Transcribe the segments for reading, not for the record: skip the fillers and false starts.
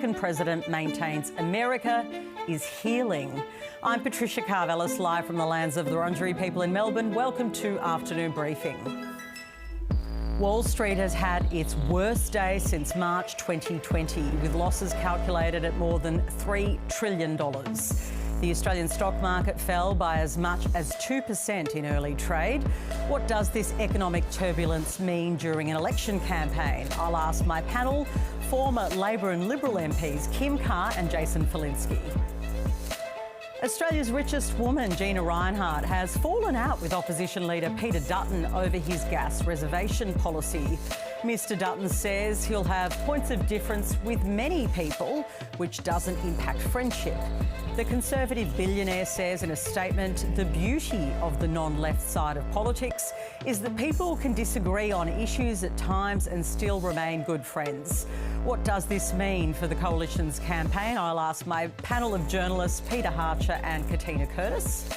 American president maintains America is healing. I'm Patricia Carvelis, live from the lands of the Wurundjeri people in Melbourne. Welcome to Afternoon Briefing. Wall Street has had its worst day since March 2020, with losses calculated at more than $3 trillion. The Australian stock market fell by as much as 2% in early trade. What does this economic turbulence mean during an election campaign? I'll ask my panel, former Labor and Liberal MPs Kim Carr and Jason Falinski. Australia's richest woman, Gina Rinehart, has fallen out with opposition leader Peter Dutton over his gas reservation policy. Mr Dutton says he'll have points of difference with many people, which doesn't impact friendship. The Conservative billionaire says in a statement, the beauty of the non-left side of politics is that people can disagree on issues at times and still remain good friends. What does this mean for the Coalition's campaign? I'll ask my panel of journalists, Peter Harcher and Katina Curtis.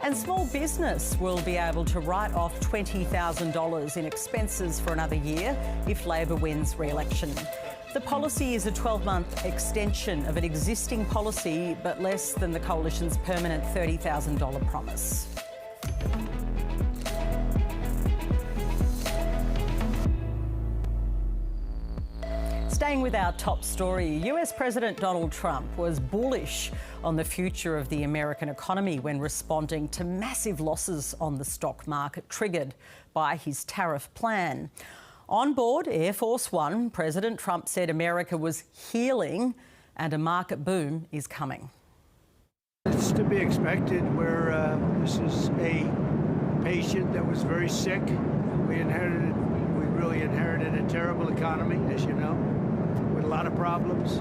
And small business will be able to write off $20,000 in expenses for another year if Labor wins re-election. The policy is a 12-month extension of an existing policy, but less than the Coalition's permanent $30,000 promise. Staying with our top story, US President Donald Trump was bullish on the future of the American economy when responding to massive losses on the stock market triggered by his tariff plan. On board Air Force One, President Trump said America was healing and a market boom is coming. It's to be expected where this is a patient that was very sick. We really inherited a terrible economy, as you know, with a lot of problems,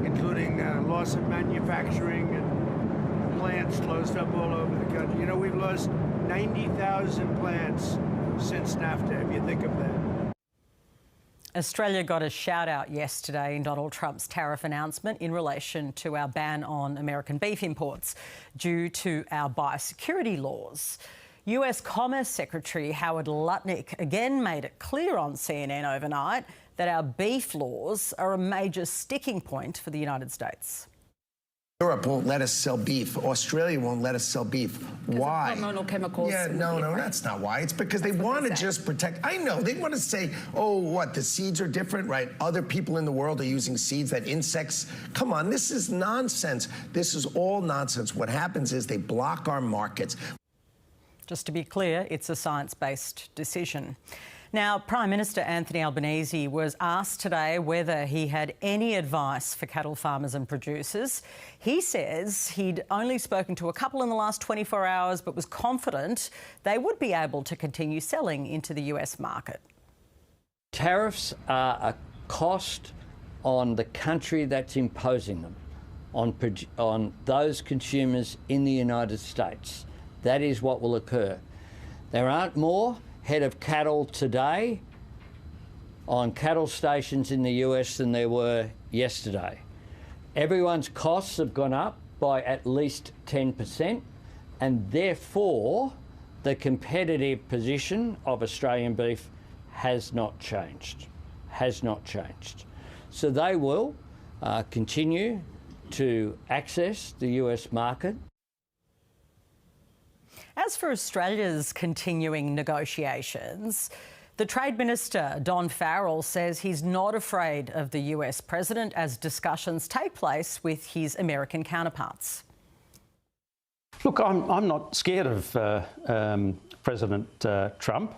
including loss of manufacturing and plants closed up all over the country. You know, we've lost 90,000 plants since NAFTA, if you think of that. Australia got a shout out yesterday in Donald Trump's tariff announcement in relation to our ban on American beef imports due to our biosecurity laws. US Commerce Secretary Howard Lutnick again made it clear on CNN overnight that our beef laws are a major sticking point for the United States. Europe won't let us sell beef. Australia won't let us sell beef. Why? Hormonal chemicals. Yeah, no, that's not why. It's because they want to just protect. I know. They want to say, oh, what, the seeds are different, right? Other people in the world are using seeds that insects. Come on, this is nonsense. This is all nonsense. What happens is they block our markets. Just to be clear, it's a science-based decision. Now, Prime Minister Anthony Albanese was asked today whether he had any advice for cattle farmers and producers. He says he'd only spoken to a couple in the last 24 hours, but was confident they would be able to continue selling into the US market. Tariffs are a cost on the country that's imposing them, on those consumers in the United States. That is what will occur. There aren't more head of cattle today on cattle stations in the US than there were yesterday. Everyone's costs have gone up by at least 10%, and therefore the competitive position of Australian beef has not changed. So they will continue to access the US market. As for Australia's continuing negotiations, the Trade Minister, Don Farrell, says he's not afraid of the US president as discussions take place with his American counterparts. Look, I'm not scared of President Trump.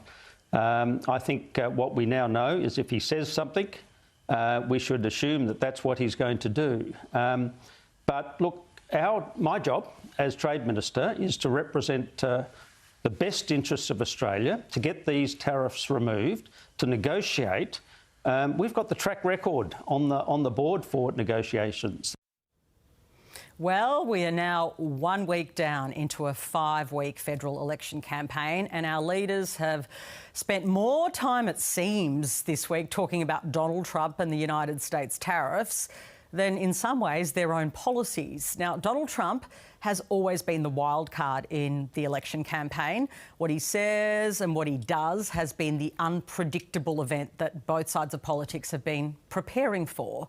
I think what we now know is if he says something, we should assume that that's what he's going to do. But look, my job as Trade Minister is to represent the best interests of Australia, to get these tariffs removed, to negotiate. We've got the track record on the board for negotiations. Well, we are now 1 week down into a 5-week federal election campaign, and our leaders have spent more time, it seems, this week talking about Donald Trump and the United States tariffs than, in some ways, their own policies. Now, Donald Trump has always been the wild card in the election campaign. What he says and what he does has been the unpredictable event that both sides of politics have been preparing for.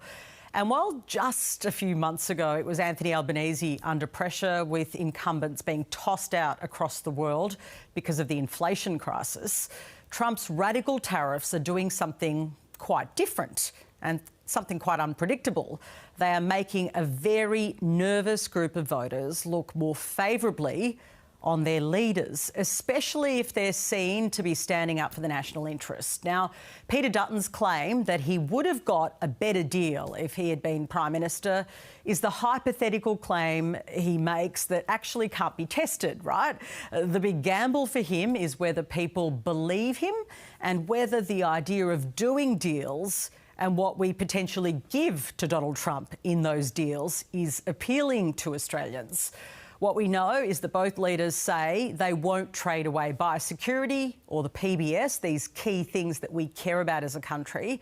And while just a few months ago it was Anthony Albanese under pressure, with incumbents being tossed out across the world because of the inflation crisis, Trump's radical tariffs are doing something quite different and something quite unpredictable. They are making a very nervous group of voters look more favourably on their leaders, especially if they're seen to be standing up for the national interest. Now, Peter Dutton's claim that he would have got a better deal if he had been Prime Minister is the hypothetical claim he makes that actually can't be tested, right? The big gamble for him is whether people believe him and whether the idea of doing deals and what we potentially give to Donald Trump in those deals is appealing to Australians. What we know is that both leaders say they won't trade away biosecurity or the PBS, these key things that we care about as a country.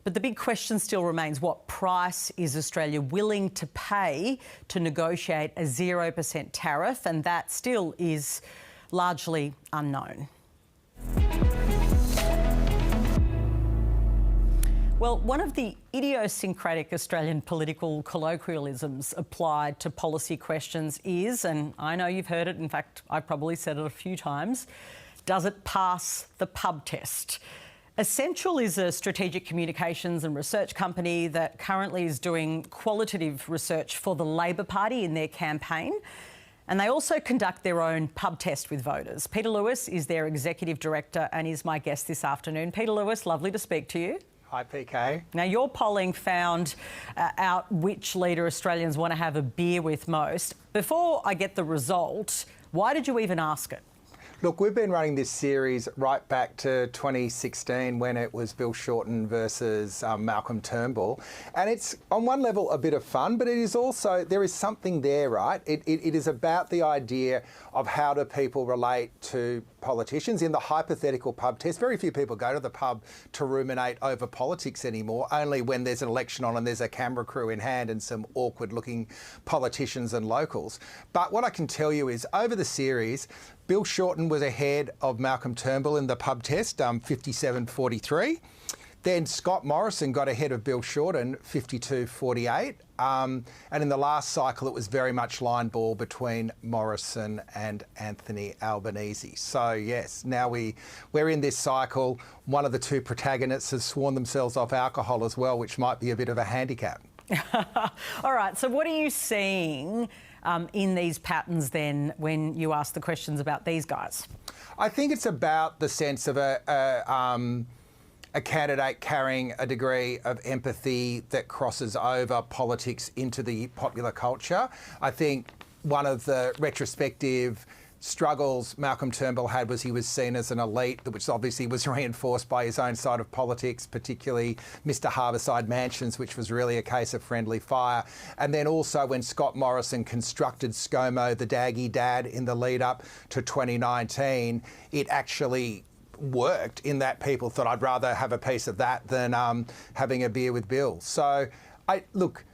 But the big question still remains, what price is Australia willing to pay to negotiate a 0% tariff? And that still is largely unknown. Well, one of the idiosyncratic Australian political colloquialisms applied to policy questions is, and I know you've heard it, in fact, I've probably said it a few times, does it pass the pub test? Essential is a strategic communications and research company that currently is doing qualitative research for the Labor Party in their campaign. And they also conduct their own pub test with voters. Peter Lewis is their executive director and is my guest this afternoon. Peter Lewis, lovely to speak to you. Hi, PK. Now, your polling found out which leader Australians want to have a beer with most. Before I get the result, why did you even ask it? Look, we've been running this series right back to 2016 when it was Bill Shorten versus Malcolm Turnbull. And it's, on one level, a bit of fun, but it is also, there is something there, right? It is about the idea of how do people relate to politicians. In the hypothetical pub test, very few people go to the pub to ruminate over politics anymore, only when there's an election on and there's a camera crew in hand and some awkward-looking politicians and locals. But what I can tell you is, over the series, Bill Shorten was ahead of Malcolm Turnbull in the pub test, 57-43. Then Scott Morrison got ahead of Bill Shorten, 52-48. And in the last cycle, it was very much line ball between Morrison and Anthony Albanese. So, yes, now we're in this cycle. One of the two protagonists has sworn themselves off alcohol as well, which might be a bit of a handicap. All right, so what are you seeing in these patterns then when you ask the questions about these guys? I think it's about the sense of a candidate carrying a degree of empathy that crosses over politics into the popular culture. I think one of the retrospective struggles Malcolm Turnbull had was he was seen as an elite, which obviously was reinforced by his own side of politics, particularly Mr Harbourside Mansions, which was really a case of friendly fire. And then also when Scott Morrison constructed ScoMo, the Daggy Dad, in the lead up to 2019, it actually worked in that people thought, I'd rather have a piece of that than having a beer with Bill. So, look,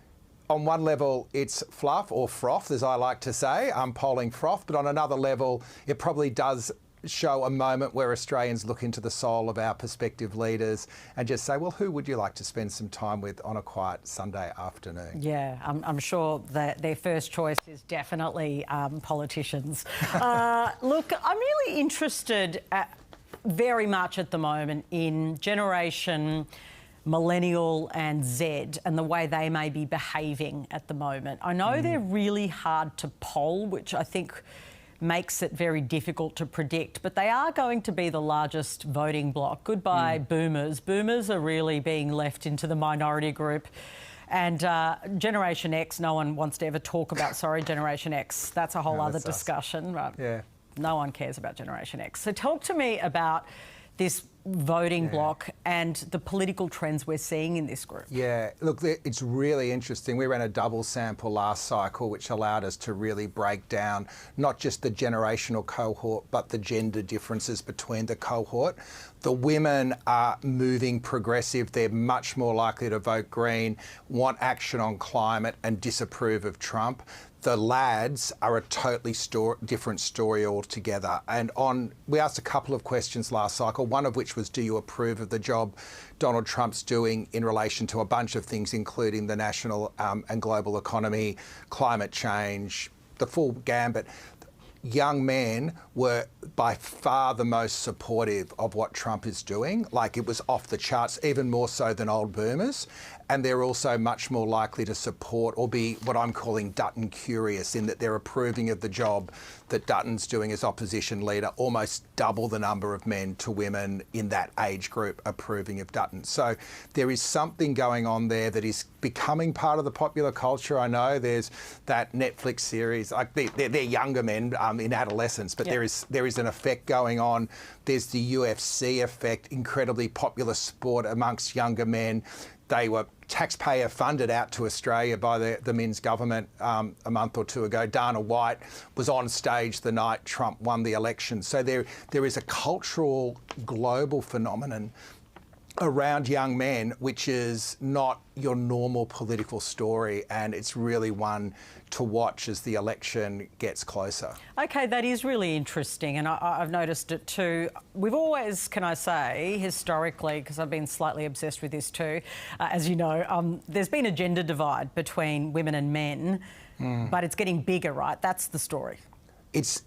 on one level, it's fluff or froth, as I like to say. I'm polling froth, but on another level, it probably does show a moment where Australians look into the soul of our prospective leaders and just say, well, who would you like to spend some time with on a quiet Sunday afternoon? Yeah, I'm sure that their first choice is definitely politicians. Look, I'm really interested very much at the moment in generation Millennial and Z and the way they may be behaving at the moment. I know they're really hard to poll, which I think makes it very difficult to predict, but they are going to be the largest voting bloc. Goodbye boomers. Boomers are really being left into the minority group. And Generation X, no one wants to ever talk about, sorry, Generation X. That's a whole other discussion, right? Yeah. No one cares about Generation X. So talk to me about this voting bloc and the political trends we're seeing in this group. Yeah, look, it's really interesting. We ran a double sample last cycle, which allowed us to really break down not just the generational cohort, but the gender differences between the cohort. The women are moving progressive. They're much more likely to vote Green, want action on climate and disapprove of Trump. the lads are a totally different story altogether. And we asked a couple of questions last cycle, one of which was, do you approve of the job Donald Trump's doing in relation to a bunch of things, including the national and global economy, climate change, the full gambit. Young men were by far the most supportive of what Trump is doing. Like, it was off the charts, even more so than old boomers. And they're also much more likely to support or be what I'm calling Dutton curious, in that they're approving of the job that Dutton's doing as opposition leader, almost double the number of men to women in that age group approving of Dutton. So there is something going on there that is becoming part of the popular culture. I know there's that Netflix series, like they're younger men in adolescence, but there is an effect going on. There's the UFC effect, incredibly popular sport amongst younger men. They were taxpayer funded out to Australia by the Minns government a month or two ago. Dana White was on stage the night Trump won the election. So there is a cultural global phenomenon around young men, which is not your normal political story, and it's really one to watch as the election gets closer. OK, that is really interesting, and I've noticed it too. We've always, can I say, historically, because I've been slightly obsessed with this too, as you know, there's been a gender divide between women and men, but it's getting bigger, right? That's the story.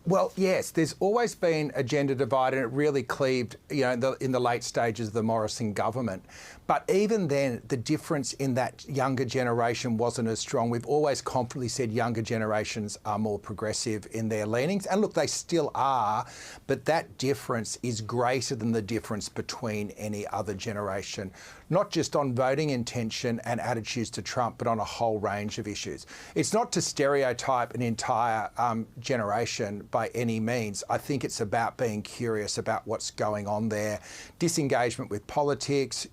Well, yes, there's always been a gender divide, and it really cleaved, in the late stages of the Morrison government. But even then, the difference in that younger generation wasn't as strong. We've always confidently said younger generations are more progressive in their leanings. And look, they still are, but that difference is greater than the difference between any other generation, not just on voting intention and attitudes to Trump, but on a whole range of issues. It's not to stereotype an entire generation by any means. I think it's about being curious about what's going on there, disengagement with politics,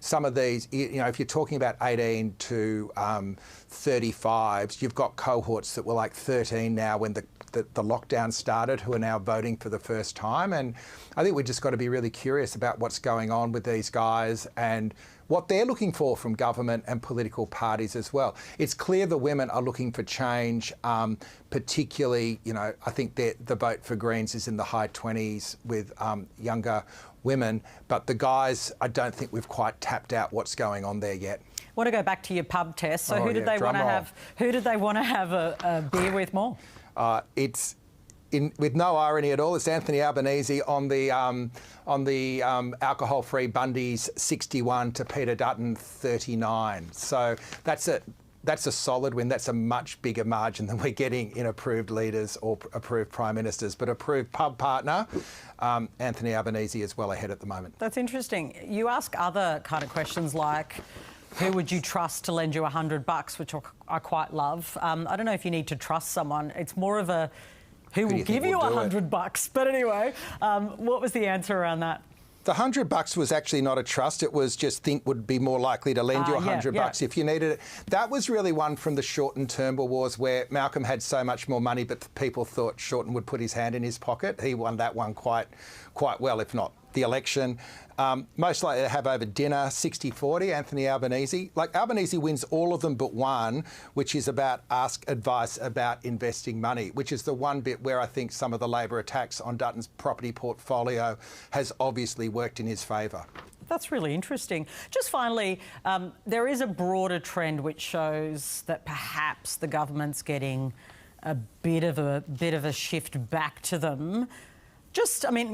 some of these, if you're talking about 18 to 35s, you've got cohorts that were like 13 now when the lockdown started, who are now voting for the first time. And I think we've just got to be really curious about what's going on with these guys and what they're looking for from government and political parties as well. It's clear the women are looking for change, particularly, I think the vote for Greens is in the high 20s with younger women, but the guys, I don't think we've quite tapped out what's going on there yet. I want to go back to your pub test. So who did they want to have a beer with more? With no irony at all, it's Anthony Albanese on the alcohol-free Bundy's 61 to Peter Dutton 39. So that's a solid win. That's a much bigger margin than we're getting in approved leaders or approved prime ministers. But approved pub partner, Anthony Albanese is well ahead at the moment. That's interesting. You ask other kind of questions like, who would you trust to lend you $100, which I quite love. I don't know if you need to trust someone. It's more of a who will give you $100. But anyway, what was the answer around that? The $100 was actually not a trust. It was just think would be more likely to lend you $100 if you needed it. That was really one from the Shorten Turnbull Wars, where Malcolm had so much more money, but people thought Shorten would put his hand in his pocket. He won that one quite well, if not the election. Most likely to have over dinner, 60-40, Anthony Albanese. Like, Albanese wins all of them but one, which is about ask advice about investing money, which is the one bit where I think some of the Labor attacks on Dutton's property portfolio has obviously worked in his favour. That's really interesting. Just finally, there is a broader trend which shows that perhaps the government's getting a bit of a shift back to them.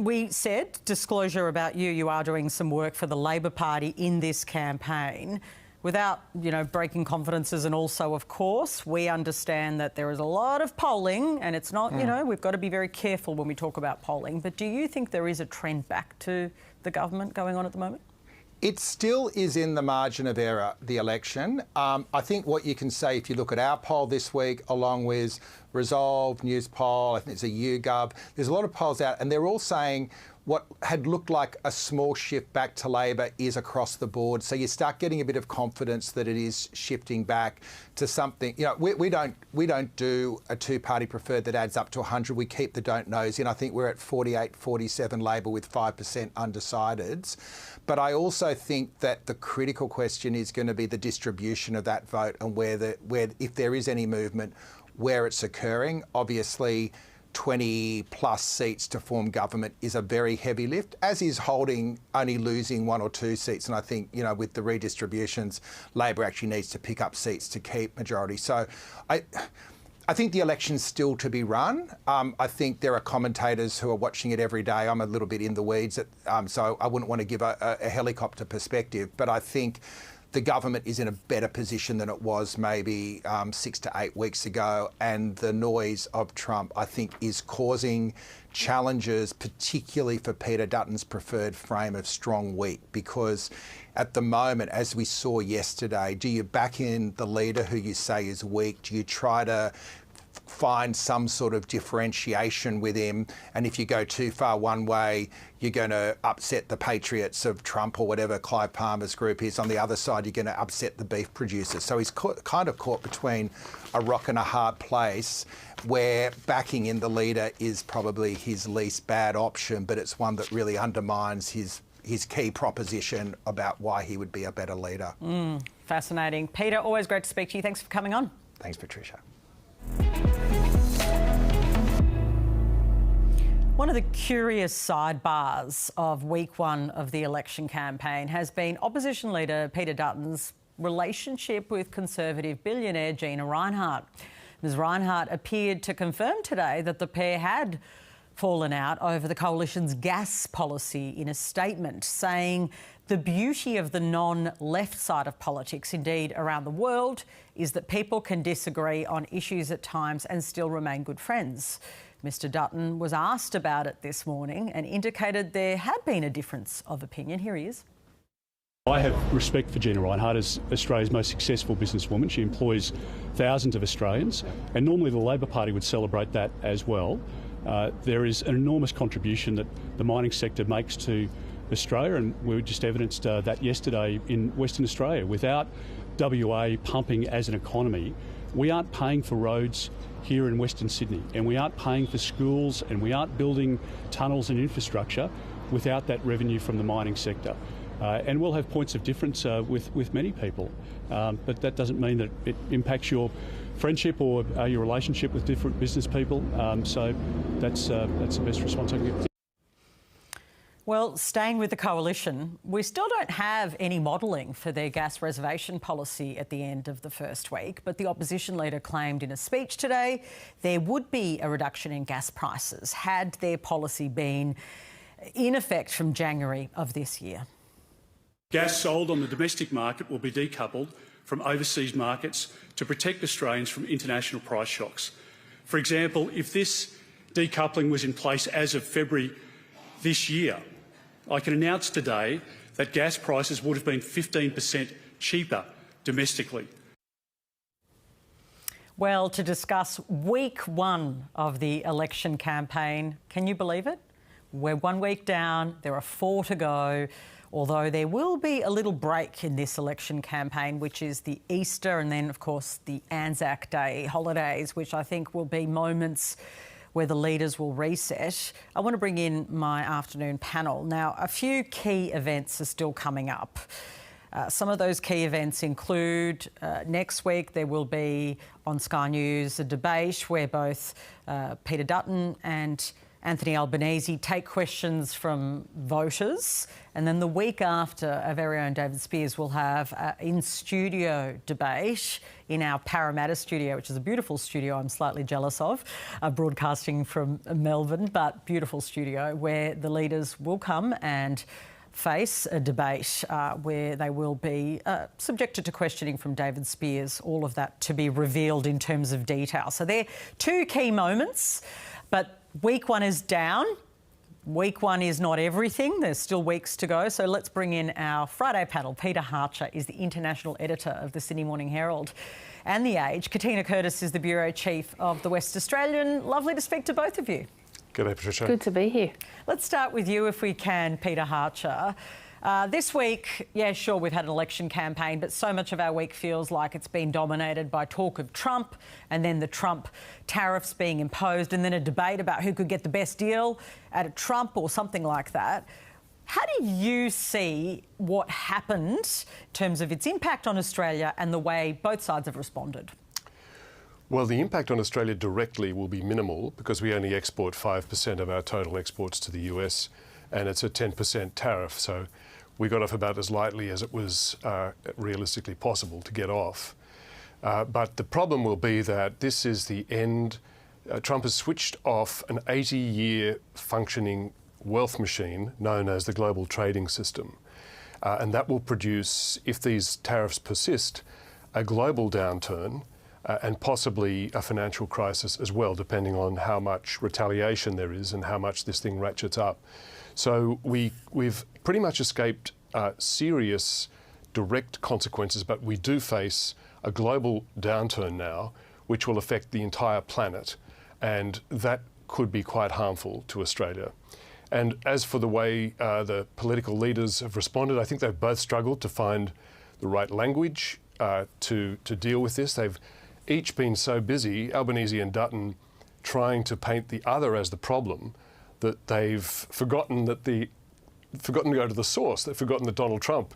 We said, disclosure about you are doing some work for the Labor Party in this campaign. Without, breaking confidences, and also, of course, we understand that there is a lot of polling, and it's not, we've got to be very careful when we talk about polling. But do you think there is a trend back to the government going on at the moment? It still is in the margin of error, the election. I think what you can say, if you look at our poll this week, along with Resolve, News Poll, I think it's a YouGov, there's a lot of polls out, and they're all saying what had looked like a small shift back to Labor is across the board. So you start getting a bit of confidence that it is shifting back to something. We don't do a two-party preferred that adds up to 100. We keep the don't knows in. I think we're at 48, 47 Labor with 5% undecideds. But I also think that the critical question is going to be the distribution of that vote and where if there is any movement, where it's occurring. Obviously, 20 plus seats to form government is a very heavy lift, as is holding only losing 1 or 2 seats. And I think, you know, with the redistributions, Labor actually needs to pick up seats to keep majority. So I think the election's still to be run. I think there are commentators who are watching it every day. I'm a little bit in the weeds, so I wouldn't want to give a helicopter perspective. But I think the government is in a better position than it was maybe 6 to 8 weeks ago. And the noise of Trump, I think, is causing challenges, particularly for Peter Dutton's preferred frame of strong weak, because at the moment, as we saw yesterday, do you back in the leader who you say is weak? Do you try to find some sort of differentiation with him? And if you go too far one way, you're going to upset the patriots of Trump or whatever Clive Palmer's group is. On the other side, you're going to upset the beef producers. So he's kind of caught between a rock and a hard place, where backing in the leader is probably his least bad option, but it's one that really undermines his key proposition about why he would be a better leader. Fascinating. Peter, always great to speak to you. Thanks for coming on. Thanks, Patricia. One of the curious sidebars of week one of the election campaign has been opposition leader Peter Dutton's relationship with Conservative billionaire Gina Rinehart. Ms Rinehart appeared to confirm today that the pair had fallen out over the coalition's gas policy in a statement, saying the beauty of the non-left side of politics, indeed around the world, is that people can disagree on issues at times and still remain good friends. Mr Dutton was asked about it this morning and indicated there had been a difference of opinion. Here he is. I have respect for Gina Rinehart as Australia's most successful businesswoman. She employs thousands of Australians, and normally the Labor Party would celebrate that as well. There is an enormous contribution that the mining sector makes to Australia, and we just evidenced that yesterday in Western Australia. Without WA pumping as an economy, we aren't paying for roads here in Western Sydney, and we aren't paying for schools, and we aren't building tunnels and infrastructure without that revenue from the mining sector. And we'll have points of difference with many people, but that doesn't mean that it impacts your friendship or your relationship with different business people. So that's the best response I can give. Well, staying with the coalition, we still don't have any modelling for their gas reservation policy at the end of the first week, but the opposition leader claimed in a speech today there would be a reduction in gas prices had their policy been in effect from January of this year. Gas sold on the domestic market will be decoupled from overseas markets to protect Australians from international price shocks. For example, if this decoupling was in place as of February this year, I can announce today that gas prices would have been 15% cheaper domestically. Well, to discuss week one of the election campaign, can you believe it? We're 1 week down, there are 4 to go, although there will be a little break in this election campaign, which is the Easter and then, of course, the Anzac Day holidays, which I think will be moments where the leaders will reset. I want to bring in my afternoon panel. Now, a few key events are still coming up. Some of those key events include next week there will be on Sky News a debate where both Peter Dutton and Anthony Albanese take questions from voters, and then the week after, our very own David Spears will have an in-studio debate in our Parramatta studio, which is a beautiful studio I'm slightly jealous of, broadcasting from Melbourne, but beautiful studio where the leaders will come and face a debate where they will be subjected to questioning from David Spears, all of that to be revealed in terms of detail. So they're 2 key moments, but week one is down. Week one is not everything. There's still weeks to go. So let's bring in our Friday panel. Peter Harcher is the international editor of the Sydney Morning Herald and The Age. Katina Curtis is the bureau chief of the West Australian. Lovely to speak to both of you. Good day, Patricia. Good to be here. Let's start with you if we can, Peter Harcher. This week, yeah, sure, we've had an election campaign, but so much of our week feels like it's been dominated by talk of Trump and then the Trump tariffs being imposed and then a debate about who could get the best deal at a Trump or something like that. How do you see what happened in terms of its impact on Australia and the way both sides have responded? Well, the impact on Australia directly will be minimal because we only export 5% of our total exports to the US, and it's a 10% tariff. So we got off about as lightly as it was realistically possible to get off. But the problem will be that this is the end. Trump has switched off an 80-year functioning wealth machine known as the global trading system. And that will produce, if these tariffs persist, a global downturn and possibly a financial crisis as well, depending on how much retaliation there is and how much this thing ratchets up. So we've pretty much escaped serious direct consequences, but we do face a global downturn now, which will affect the entire planet, and that could be quite harmful to Australia. And as for the way the political leaders have responded, I think they've both struggled to find the right language to deal with this. They've each been so busy, Albanese and Dutton, trying to paint the other as the problem, that they've forgotten to go to the source. They've forgotten that Donald Trump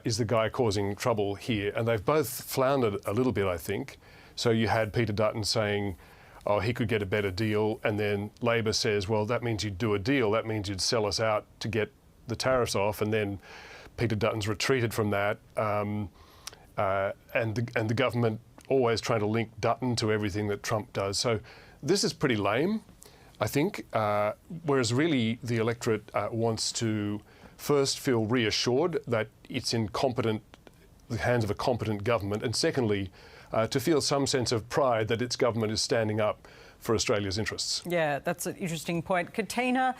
is the guy causing trouble here. And they've both floundered a little bit, I think. So you had Peter Dutton saying, oh, he could get a better deal. And then Labor says, well, that means you'd do a deal. That means you'd sell us out to get the tariffs off. And then Peter Dutton's retreated from that. And the government always trying to link Dutton to everything that Trump does. So this is pretty lame, I think, whereas really the electorate wants to first feel reassured that it's in the hands of a competent government, and secondly, to feel some sense of pride that its government is standing up for Australia's interests. Yeah, that's an interesting point. Katina,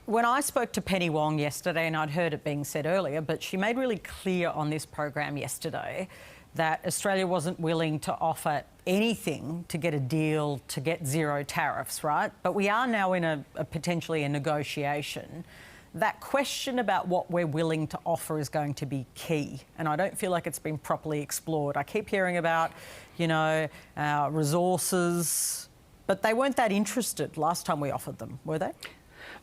when I spoke to Penny Wong yesterday, and I'd heard it being said earlier, but she made really clear on this program yesterday that Australia wasn't willing to offer anything to get a deal to get zero tariffs, right? But we are now in potentially a negotiation. That question about what we're willing to offer is going to be key, and I don't feel like it's been properly explored. I keep hearing about, our resources, but they weren't that interested last time we offered them, were they?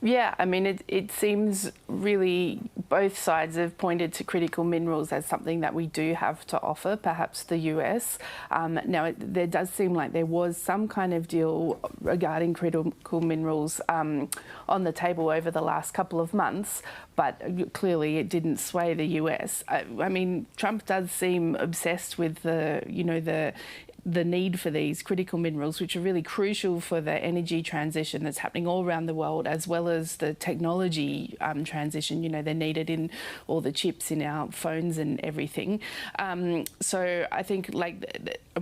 Yeah, I mean, it seems really both sides have pointed to critical minerals as something that we do have to offer, perhaps the US. Now, there does seem like there was some kind of deal regarding critical minerals on the table over the last couple of months, but clearly it didn't sway the US. I mean, Trump does seem obsessed with the need for these critical minerals, which are really crucial for the energy transition that's happening all around the world, as well as the technology transition. They're needed in all the chips in our phones and everything. So I think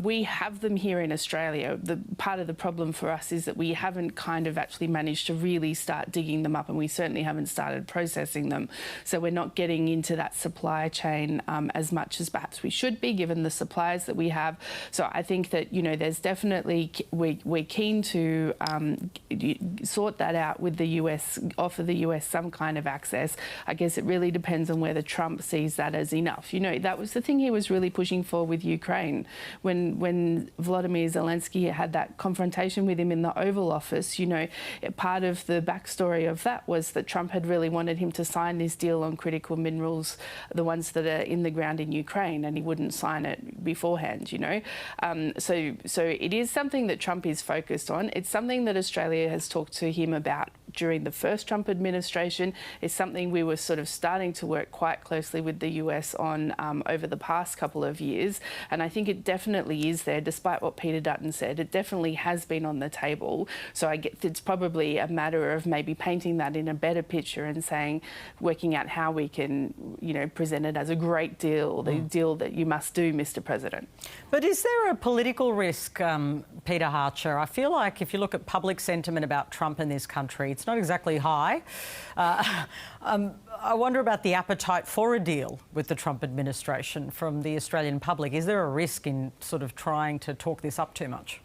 we have them here in Australia. The part of the problem for us is that we haven't kind of actually managed to really start digging them up, and we certainly haven't started processing them. So we're not getting into that supply chain as much as perhaps we should be, given the suppliers that we have. So I think that, there's definitely, we're keen to sort that out with the US, offer the US some kind of access. I guess it really depends on whether Trump sees that as enough. That was the thing he was really pushing for with Ukraine. When Volodymyr Zelensky had that confrontation with him in the Oval Office, part of the backstory of that was that Trump had really wanted him to sign this deal on critical minerals, the ones that are in the ground in Ukraine, and he wouldn't sign it beforehand, So it is something that Trump is focused on. It's something that Australia has talked to him about during the first Trump administration. It's something we were sort of starting to work quite closely with the US on over the past couple of years. And I think it definitely is there, despite what Peter Dutton said. It definitely has been on the table. So I get it's probably a matter of maybe painting that in a better picture and working out how we can, present it as a great deal, the deal that you must do, Mr. President. But is there a political risk, Peter Harcher? I feel like if you look at public sentiment about Trump in this country, it's not exactly high. I wonder about the appetite for a deal with the Trump administration from the Australian public. Is there a risk in sort of trying to talk this up too much?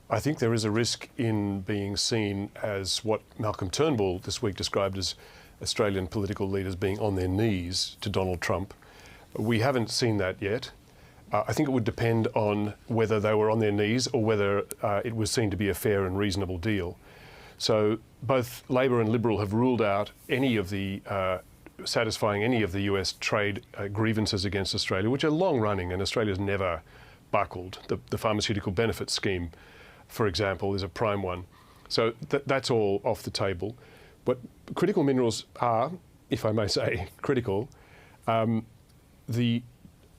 I think there is a risk in being seen as what Malcolm Turnbull this week described as Australian political leaders being on their knees to Donald Trump. We haven't seen that yet. I think it would depend on whether they were on their knees or whether it was seen to be a fair and reasonable deal. So both Labor and Liberal have ruled out any of the satisfying any of the US trade grievances against Australia, which are long running, and Australia's never buckled. The pharmaceutical benefits scheme, for example, is a prime one. So that's all off the table. But critical minerals are, if I may say, critical. The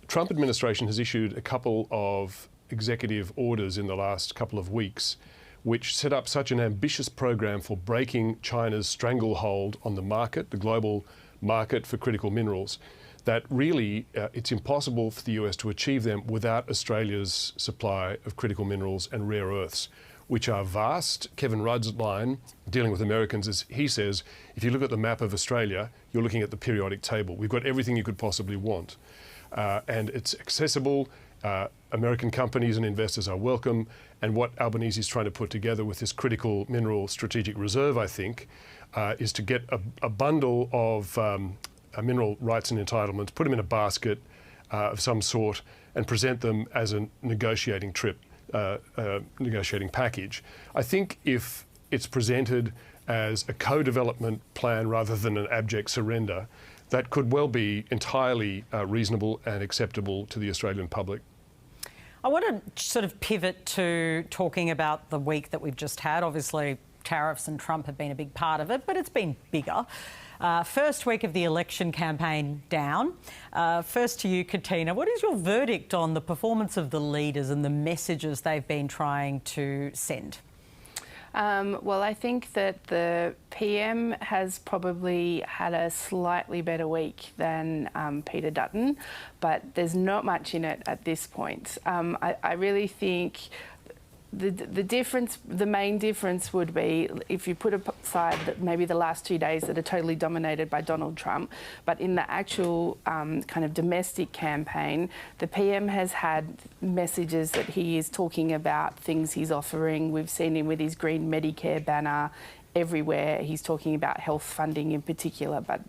Trump administration has issued a couple of executive orders in the last couple of weeks which set up such an ambitious program for breaking China's stranglehold on the market, the global market for critical minerals, that really it's impossible for the US to achieve them without Australia's supply of critical minerals and rare earths, which are vast. Kevin Rudd's line, dealing with Americans, is he says, if you look at the map of Australia, you're looking at the periodic table. We've got everything you could possibly want. And it's accessible. American companies and investors are welcome. And what Albanese is trying to put together with this critical mineral strategic reserve, I think, is to get a bundle of mineral rights and entitlements, put them in a basket of some sort, and present them as a negotiating negotiating package. I think if it's presented as a co-development plan rather than an abject surrender, that could well be entirely reasonable and acceptable to the Australian public. I want to sort of pivot to talking about the week that we've just had. Obviously, tariffs and Trump have been a big part of it, but it's been bigger. First week of the election campaign down. First to you, Katina, what is your verdict on the performance of the leaders and the messages they've been trying to send? Well, I think that the PM has probably had a slightly better week than Peter Dutton, but there's not much in it at this point. I really think the main difference would be if you put aside that maybe the last 2 days that are totally dominated by Donald Trump, but in the actual kind of domestic campaign, the PM has had messages that he is talking about things he's offering. We've seen him with his Green Medicare banner everywhere. He's talking about health funding in particular, but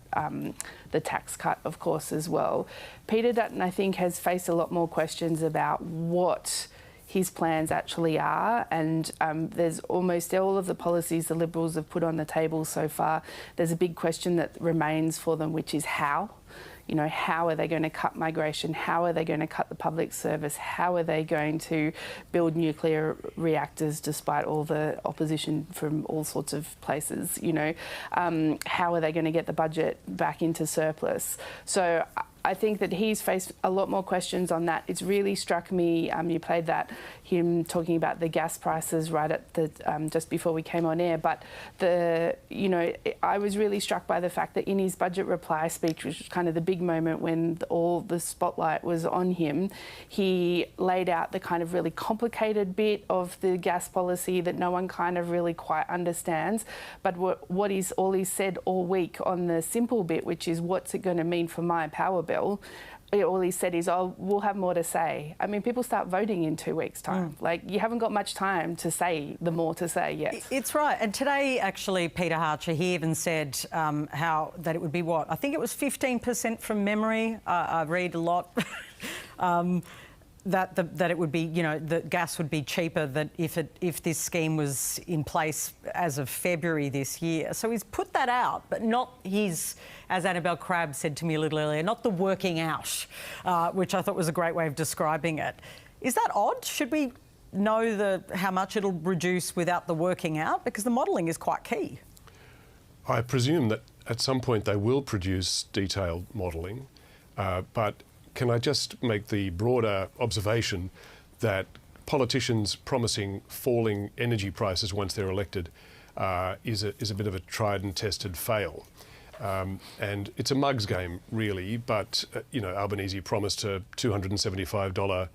the tax cut, of course, as well. Peter Dutton, I think, has faced a lot more questions about what his plans actually are, and there's almost all of the policies the Liberals have put on the table so far. There's a big question that remains for them, which is how. You know, how are they going to cut migration? How are they going to cut the public service? How are they going to build nuclear reactors despite all the opposition from all sorts of places? You know, how are they going to get the budget back into surplus? So I think that he's faced a lot more questions on that. It's really struck me, you played that, him talking about the gas prices right at the, just before we came on air, but I was really struck by the fact that in his budget reply speech, which was kind of the big moment when all the spotlight was on him, he laid out the kind of really complicated bit of the gas policy that no one kind of really quite understands, but what is all he's said all week on the simple bit, which is what's it going to mean for my power bill. All he said is, oh, we'll have more to say. I mean, people start voting in 2 weeks' time. Like, you haven't got much time to say the more to say yet. It's right. And today, actually, Peter Harcher, he even said how that it would be what? I think it was 15% from memory. I read a lot. That it would be, you know, that gas would be cheaper than if this scheme was in place as of February this year. So he's put that out, but not his, as Annabelle Crabb said to me a little earlier, not the working out, which I thought was a great way of describing it. Is that odd? Should we know how much it'll reduce without the working out? Because the modelling is quite key. I presume that at some point they will produce detailed modelling, but can I just make the broader observation that politicians promising falling energy prices once they're elected is a bit of a tried and tested fail. And it's a mug's game, really, but, Albanese promised a $275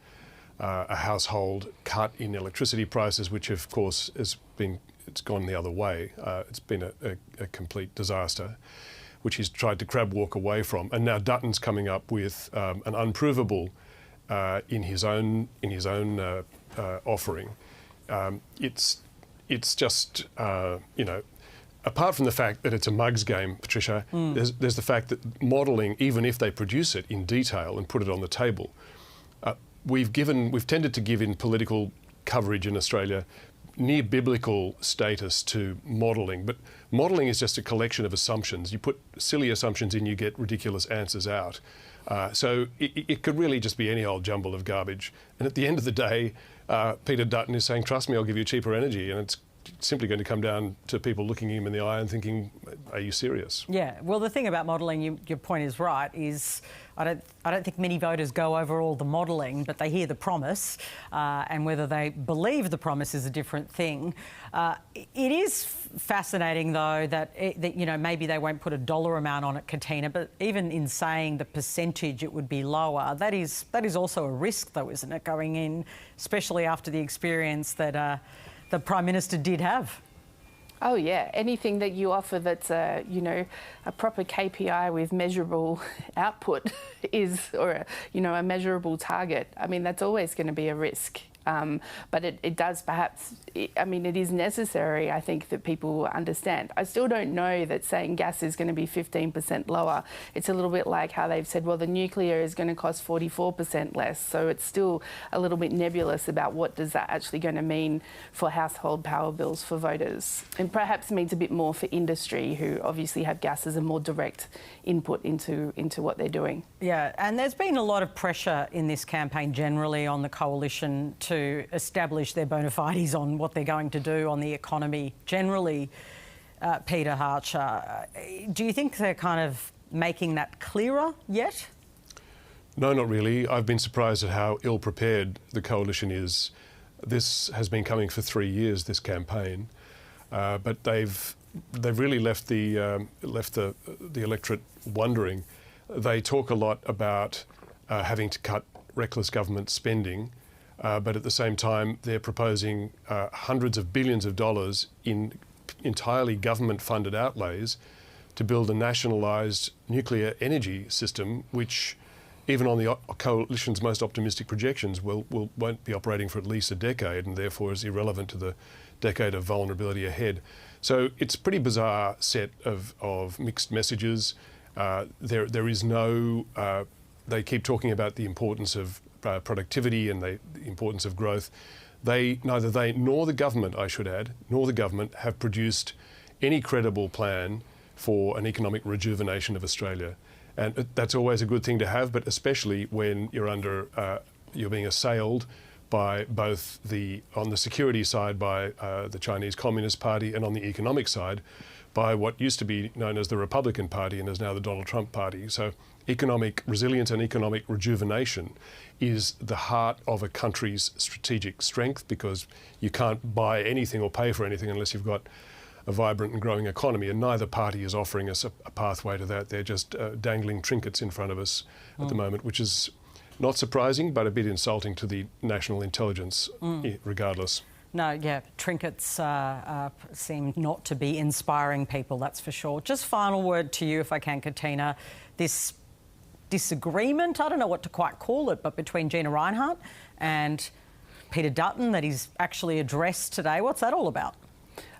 a household cut in electricity prices, which, of course, it's gone the other way. It's been a complete disaster, which he's tried to crab walk away from, and now Dutton's coming up with an unprovable in his own offering. It's just apart from the fact that it's a mug's game, Patricia, there's the fact that modelling, even if they produce it in detail and put it on the table, we've tended to give in political coverage in Australia near biblical status to modelling, but modelling is just a collection of assumptions. You put silly assumptions in, you get ridiculous answers out. So it could really just be any old jumble of garbage. And at the end of the day, Peter Dutton is saying, trust me, I'll give you cheaper energy. And it's simply going to come down to people looking him in the eye and thinking, are you serious? Yeah, well, the thing about modelling, your point is right, is I don't think many voters go over all the modelling, but they hear the promise, and whether they believe the promise is a different thing. It is fascinating, though, that you know, maybe they won't put a dollar amount on it, Katina, but even in saying the percentage it would be lower, that is also a risk, though, isn't it, going in, especially after the experience that the Prime Minister did have? Oh yeah, anything that you offer that's a proper KPI with measurable output or a measurable target. I mean, that's always going to be a risk. But it does perhaps, it is necessary, I think, that people understand. I still don't know that saying gas is going to be 15% lower. It's a little bit like how they've said, well, the nuclear is going to cost 44% less. So it's still a little bit nebulous about what does that actually going to mean for household power bills for voters. And perhaps means a bit more for industry, who obviously have gas as a more direct input into what they're doing. Yeah, and there's been a lot of pressure in this campaign generally on the coalition to establish their bona fides on what they're going to do on the economy generally. Peter Harcher, do you think they're kind of making that clearer yet? No, not really. I've been surprised at how ill-prepared the coalition is. This has been coming for 3 years, this campaign, but they've really left the electorate wondering. They talk a lot about having to cut reckless government spending, but at the same time they're proposing hundreds of billions of dollars in entirely government-funded outlays to build a nationalised nuclear energy system, which, even on the coalition's most optimistic projections, won't be operating for at least a decade, and therefore is irrelevant to the decade of vulnerability ahead. So it's a pretty bizarre set of mixed messages. There is no... they keep talking about the importance of productivity and the importance of growth. Neither they nor the government, I should add, nor the government have produced any credible plan for an economic rejuvenation of Australia. And that's always a good thing to have, but especially when you're being assailed by both on the security side by the Chinese Communist Party, and on the economic side by what used to be known as the Republican Party and is now the Donald Trump Party. So economic resilience and economic rejuvenation is the heart of a country's strategic strength, because you can't buy anything or pay for anything unless you've got a vibrant and growing economy, and neither party is offering us a pathway to that. They're just dangling trinkets in front of us at the moment, which is not surprising, but a bit insulting to the national intelligence, regardless. No, yeah, trinkets seem not to be inspiring people, that's for sure. Just final word to you, if I can, Katina. This disagreement, I don't know what to quite call it, but between Gina Rinehart and Peter Dutton that he's actually addressed today, what's that all about?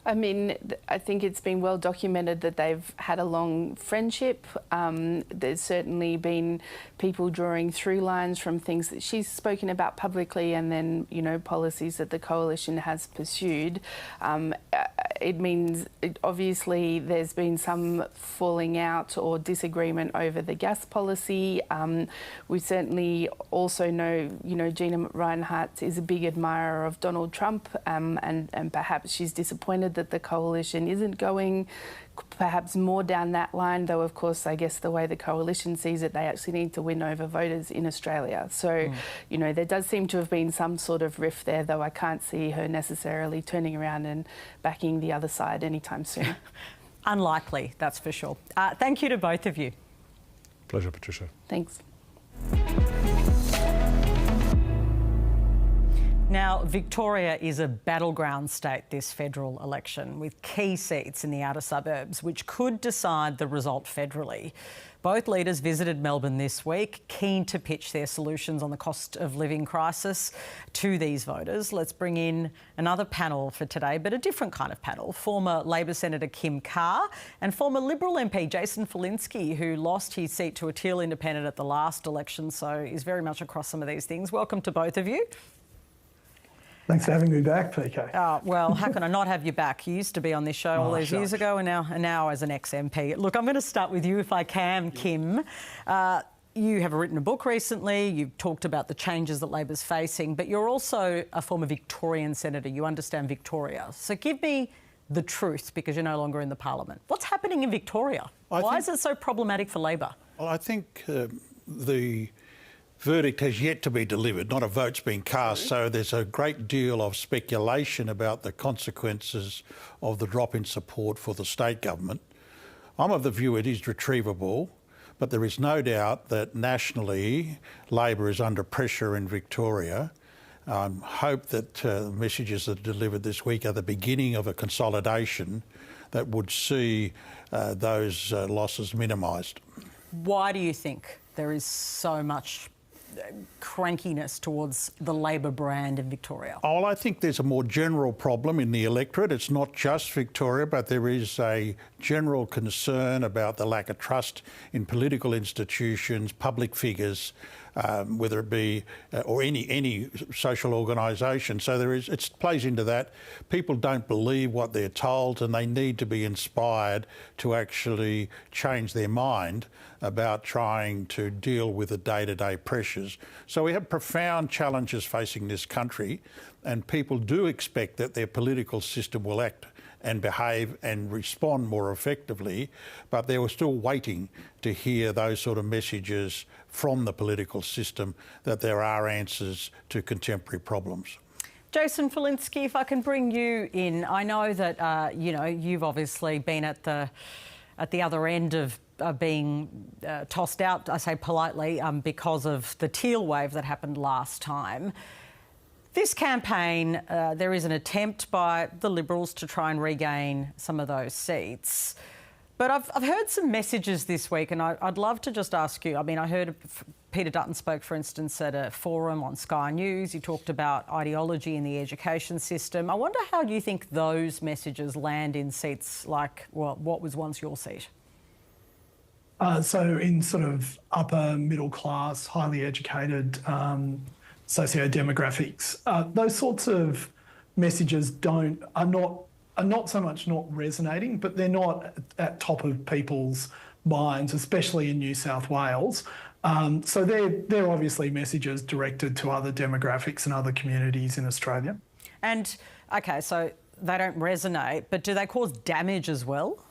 I mean, I think it's been well documented that they've had a long friendship. There's certainly been people drawing through lines from things that she's spoken about publicly, and then, policies that the coalition has pursued. It means, obviously, there's been some falling out or disagreement over the gas policy. We certainly also know, Gina Rinehart is a big admirer of Donald Trump, and perhaps she's disappointed that the coalition isn't going perhaps more down that line, though of course I guess the way the coalition sees it, they actually need to win over voters in Australia. So, there does seem to have been some sort of rift there, though I can't see her necessarily turning around and backing the other side anytime soon. Unlikely, that's for sure. Thank you to both of you. Pleasure, Patricia. Thanks. Now, Victoria is a battleground state this federal election, with key seats in the outer suburbs, which could decide the result federally. Both leaders visited Melbourne this week, keen to pitch their solutions on the cost of living crisis to these voters. Let's bring in another panel for today, but a different kind of panel. Former Labor Senator Kim Carr and former Liberal MP Jason Falinski, who lost his seat to a Teal Independent at the last election, so is very much across some of these things. Welcome to both of you. Thanks for having me back, PK. Well, how can I not have you back? You used to be on this show all those years ago, and now as an ex-MP. Look, I'm going to start with you if I can, Kim. you have written a book recently, you've talked about the changes that Labor's facing, but you're also a former Victorian senator. You understand Victoria. So give me the truth, because you're no longer in the parliament. What's happening in Victoria? Why is it so problematic for Labor? Well, I think the verdict has yet to be delivered, not a vote's been cast, so there's a great deal of speculation about the consequences of the drop in support for the state government. I'm of the view it is retrievable, but there is no doubt that nationally Labor is under pressure in Victoria. I hope that messages that are delivered this week are the beginning of a consolidation that would see those losses minimised. Why do you think there is so much crankiness towards the Labor brand in Victoria? Oh, well, I think there's a more general problem in the electorate. It's not just Victoria, but there is a general concern about the lack of trust in political institutions, public figures, whether it be or any social organisation. So it plays into that. People don't believe what they're told, and they need to be inspired to actually change their mind about trying to deal with the day-to-day pressures. So we have profound challenges facing this country, and people do expect that their political system will act and behave and respond more effectively, but they were still waiting to hear those sort of messages from the political system that there are answers to contemporary problems. Jason Falinski, if I can bring you in. I know that, you've obviously been at the other end of being tossed out, I say politely, because of the teal wave that happened last time. This campaign, there is an attempt by the Liberals to try and regain some of those seats. But I've heard some messages this week, and I'd love to just ask you. I mean, I heard Peter Dutton spoke, for instance, at a forum on Sky News. He talked about ideology in the education system. I wonder how you think those messages land in seats like, well, what was once your seat? So in sort of upper middle class, highly educated socio-demographics, those sorts of messages are not so much not resonating, but they're not at top of people's minds, especially in New South Wales. So they're obviously messages directed to other demographics and other communities in Australia. And, OK, so they don't resonate, but do they cause damage as well?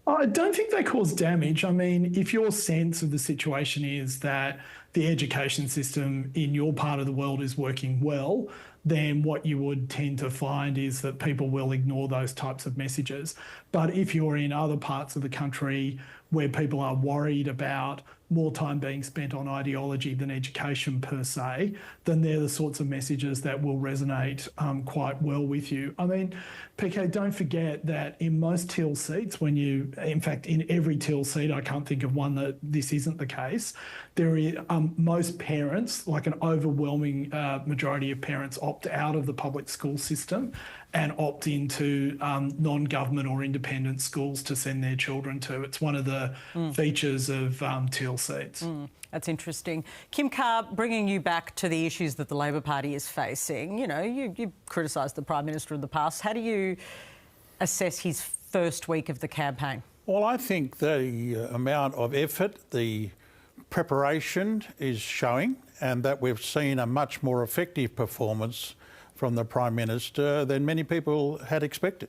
I don't think they cause damage. I mean, if your sense of the situation is that the education system in your part of the world is working well, then what you would tend to find is that people will ignore those types of messages. But if you're in other parts of the country where people are worried about more time being spent on ideology than education per se, then they're the sorts of messages that will resonate quite well with you. I mean, PK, don't forget that in most Teal seats, in fact, in every Teal seat, I can't think of one that this isn't the case, there is most parents, like an overwhelming majority of parents, opt out of the public school system and opt into non-government or independent schools to send their children to. It's one of the features of Teal seats. That's interesting. Kim Carr, bringing you back to the issues that the Labor Party is facing, you criticised the Prime Minister in the past. How do you assess his first week of the campaign? Well, I think the amount of effort, the preparation is showing, and that we've seen a much more effective performance from the Prime Minister than many people had expected.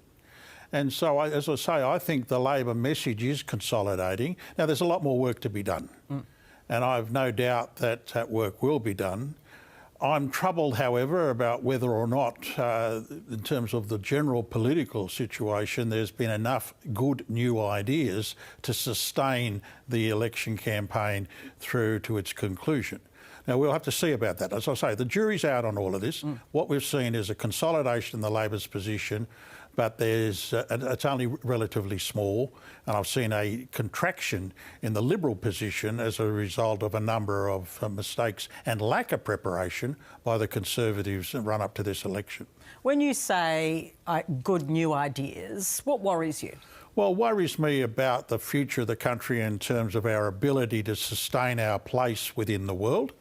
And so, as I say, I think the Labor message is consolidating. Now, there's a lot more work to be done, and I've no doubt that that work will be done. I'm troubled, however, about whether or not, in terms of the general political situation, there's been enough good new ideas to sustain the election campaign through to its conclusion. Now, we'll have to see about that. As I say, the jury's out on all of this. What we've seen is a consolidation in the Labor's position, but it's only relatively small, and I've seen a contraction in the Liberal position as a result of a number of mistakes and lack of preparation by the Conservatives run up to this election. When you say good new ideas, what worries you? Well, worries me about the future of the country in terms of our ability to sustain our place within the world.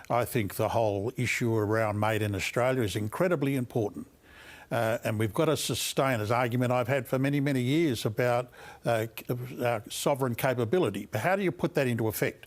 I think the whole issue around Made in Australia is incredibly important. And we've got to sustain, as argument I've had for many, many years about sovereign capability. But how do you put that into effect?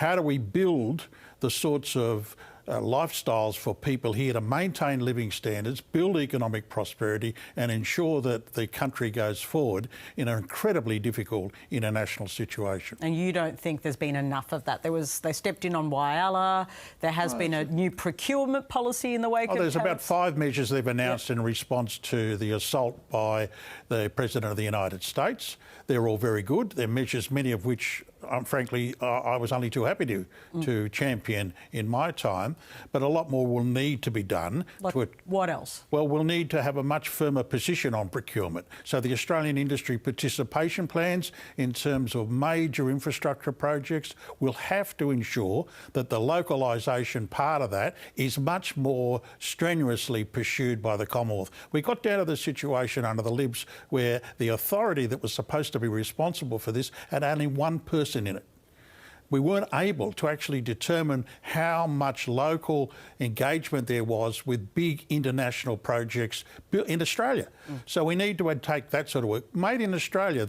how do we build the sorts of lifestyles for people here to maintain living standards, build economic prosperity and ensure that the country goes forward in an incredibly difficult international situation. And you don't think there's been enough of that? They stepped in on Whyalla, there has been a new procurement policy in the wake of there's tariffs. about 5 measures they've announced in response to the assault by the President of the United States. They're all very good. They're measures, many of which, frankly, I was only too happy to champion in my time. But a lot more will need to be done. Like what else? Well, we'll need to have a much firmer position on procurement. So the Australian industry participation plans in terms of major infrastructure projects will have to ensure that the localisation part of that is much more strenuously pursued by the Commonwealth. We got down to the situation under the Libs where the authority that was supposed to be responsible for this had only one person in it. We weren't able to actually determine how much local engagement there was with big international projects in Australia. So we need to take that sort of work. Made in Australia,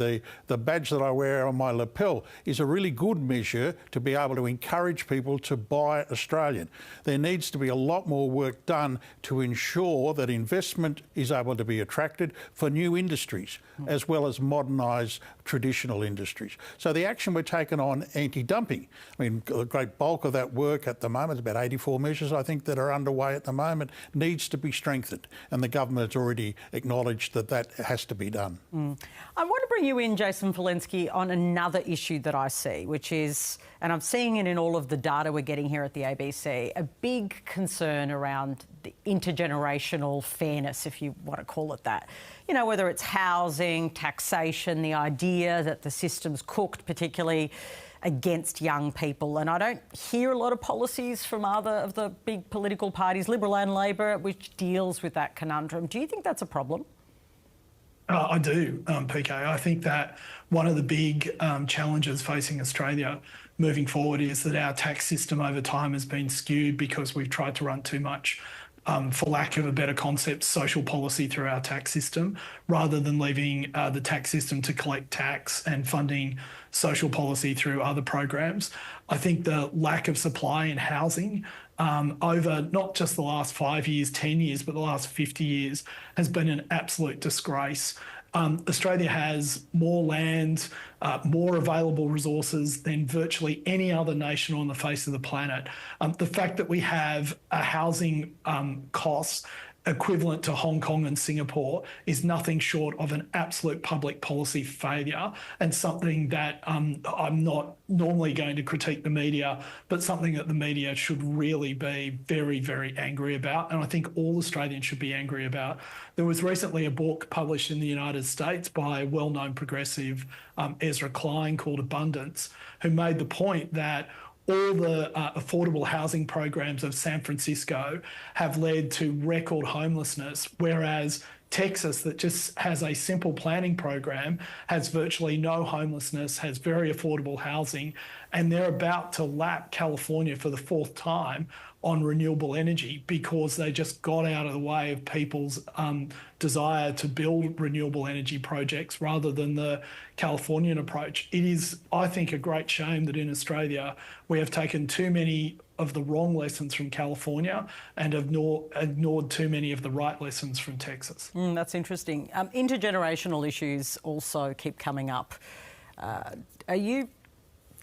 the badge that I wear on my lapel is a really good measure to be able to encourage people to buy Australian. There needs to be a lot more work done to ensure that investment is able to be attracted for new industries as well as modernise traditional industries. So the action we're taking on anti-dumping, I mean, a great bulk of that work at the moment, about 84 measures, I think, that are underway at the moment, needs to be strengthened. And the government has already acknowledged that that has to be done. I want to bring you in, Jason Falinski, on another issue that I see, which is, and I'm seeing it in all of the data we're getting here at the ABC, a big concern around the intergenerational fairness, if you want to call it that. You know, whether it's housing, taxation, the idea that the system's cooked, particularly against young people. And I don't hear a lot of policies from either of the big political parties, Liberal and Labor, which deals with that conundrum. Do you think that's a problem? I do, PK. I think that one of the big challenges facing Australia moving forward is that our tax system over time has been skewed because we've tried to run too much, for lack of a better concept, social policy through our tax system, rather than leaving the tax system to collect tax and funding social policy through other programs. I think the lack of supply in housing over not just the last 5 years, 10 years, but the last 50 years has been an absolute disgrace. Australia has more land, more available resources than virtually any other nation on the face of the planet. The fact that we have a housing costs equivalent to Hong Kong and Singapore is nothing short of an absolute public policy failure, and something that I'm not normally going to critique the media, but something that the media should really be very, very angry about, and I think all Australians should be angry about. There was recently a book published in the United States by well-known progressive Ezra Klein called Abundance, who made the point that all the affordable housing programs of San Francisco have led to record homelessness, whereas Texas, that just has a simple planning program, has virtually no homelessness, has very affordable housing, and they're about to lap California for the 4th time on renewable energy because they just got out of the way of people's desire to build renewable energy projects rather than the Californian approach. It is, I think, a great shame that in Australia we have taken too many of the wrong lessons from California and have ignored too many of the right lessons from Texas. That's interesting. Intergenerational issues also keep coming up. Are you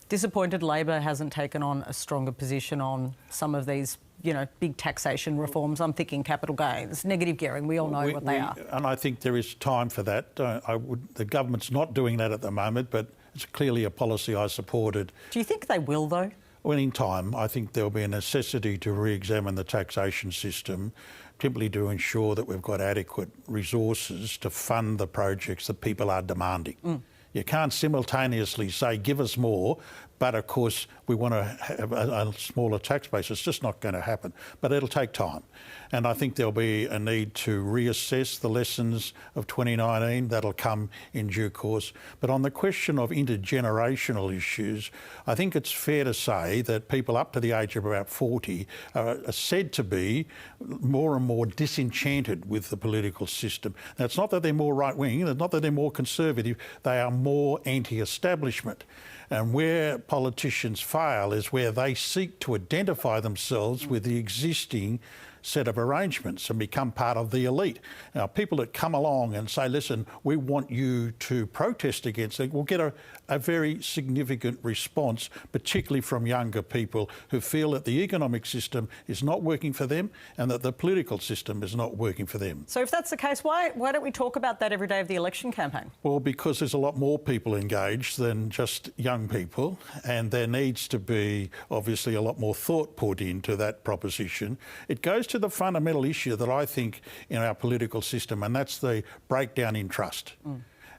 disappointed Labor hasn't taken on a stronger position on some of these, you know, big taxation reforms? I'm thinking capital gains, negative gearing. We all know what they are. And I think there is time for that. The government's not doing that at the moment, but it's clearly a policy I supported. Do you think they will, though? Well, in time, I think there'll be a necessity to re-examine the taxation system, simply to ensure that we've got adequate resources to fund the projects that people are demanding. You can't simultaneously say, give us more, but of course we want to have a smaller tax base. It's just not going to happen. But it'll take time. And I think there'll be a need to reassess the lessons of 2019. That'll come in due course. But on the question of intergenerational issues, I think it's fair to say that people up to the age of about 40 are said to be more and more disenchanted with the political system. Now, it's not that they're more right-wing, it's not that they're more conservative, they are more anti-establishment. And where politicians fail is where they seek to identify themselves with the existing set of arrangements and become part of the elite. Now, people that come along and say, listen, we want you to protest against it, will get a very significant response, particularly from younger people who feel that the economic system is not working for them and that the political system is not working for them. So if that's the case, why don't we talk about that every day of the election campaign? Well, because there's a lot more people engaged than just young people, and there needs to be obviously a lot more thought put into that proposition. It goes to the fundamental issue that I think in our political system, and that's the breakdown in trust.